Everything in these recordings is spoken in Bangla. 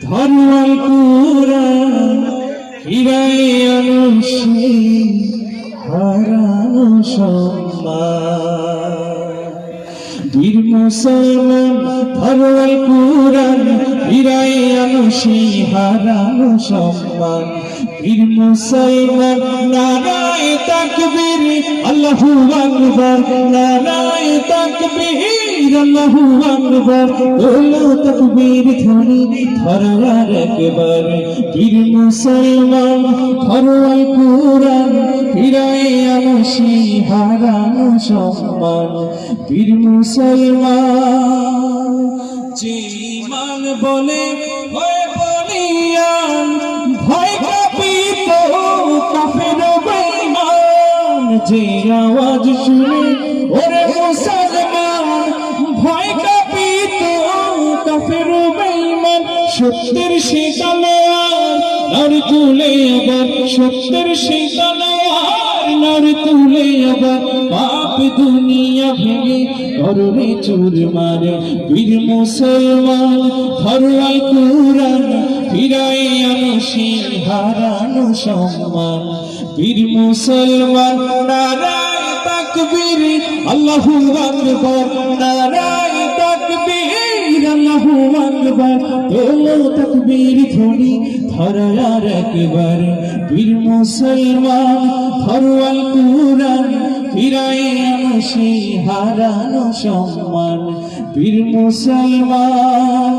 ধর্মাল কুরআন ফিরাই আনো সেই হারানো সম্মান। বীর মুসলমান ধর্মাল কুরআন ফিরাই আনো সেই হারানো সম্মান। বীর মুসলমান নারায়ে তাকবীর আল্লাহু আকবার, নারায়ে তাকবীর আল্লাহু আকবার। ওলো তাকবীর ধ্বনি ধরার একবার। বীর মুসলমান ধর্মাল কুরআন ফিরাই আনো সেই হারানো সম্মান। বীর মুসলমান যে ঈমান বলে হয়ে বলিয়ান, ভয় কাঁপিত কাফের বেঈমান। যে আওয়াজ শুনে ওরে মুসলমান, ভয় কাঁপিত কাফের বেঈমান। সত্যের সেই তলোয়ার নাড়ি তুলে আবার, সত্যের সেই তলোয়ার নাড়ি তুলে আবার। পাপ দুনিয়া ভেঙে করবে চুরমার। বীর মুসলমান ধর্মাল কুরআন ফিরাই আনো সেই হারানো সম্মান। বীর মুসলমান নারায়ে তাকবীর আল্লাহু আকবার, নারায়ে তাকবীর আল্লাহু আকবার। তোলো তাকবীর ধ্বনি ধরার একবার। বীর মুসলমান ধর্মাল কুরআন ফিরাই আনো সেই হারানো সম্মান। বীর মুসলমান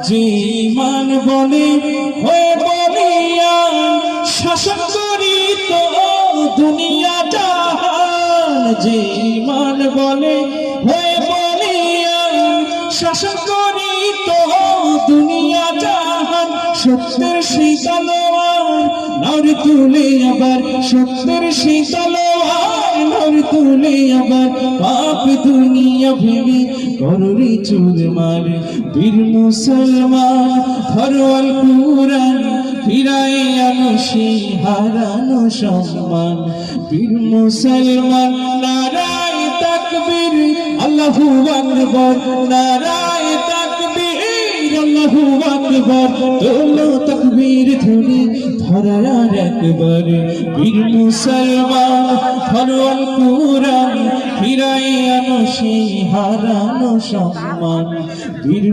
যে ঈমান বলে হয়ে বলিয়ান, শাসন করিত দুনিয়া জাহান। যে ঈমান বলে হয়ে বলিয়ান, শাসন করিত দুনিয়া জাহান। সত্যের সেই তলোয়ার নাড়ি তুলে আবার, সত্যের সেই তলোয়ার নাড়ি তুলে আবার। পাপ দুনিয়া ভেঙে করবে চুরমার। বীর মুসলমান ধর্মাল কুরআন ফিরাই আনো সেই হারানো সম্মান। বীর মুসলমান নারায়ে তাকবীর আল্লাহু আকবার, নারায়ে তাকবীর আল্লাহু আকবার। তোলো তাকবীর ধ্বনি ধরার একবার। বীর মুসলমান ধর্মাল কুরআন ফিরাই আনো সেই হারানো সম্মান। বীর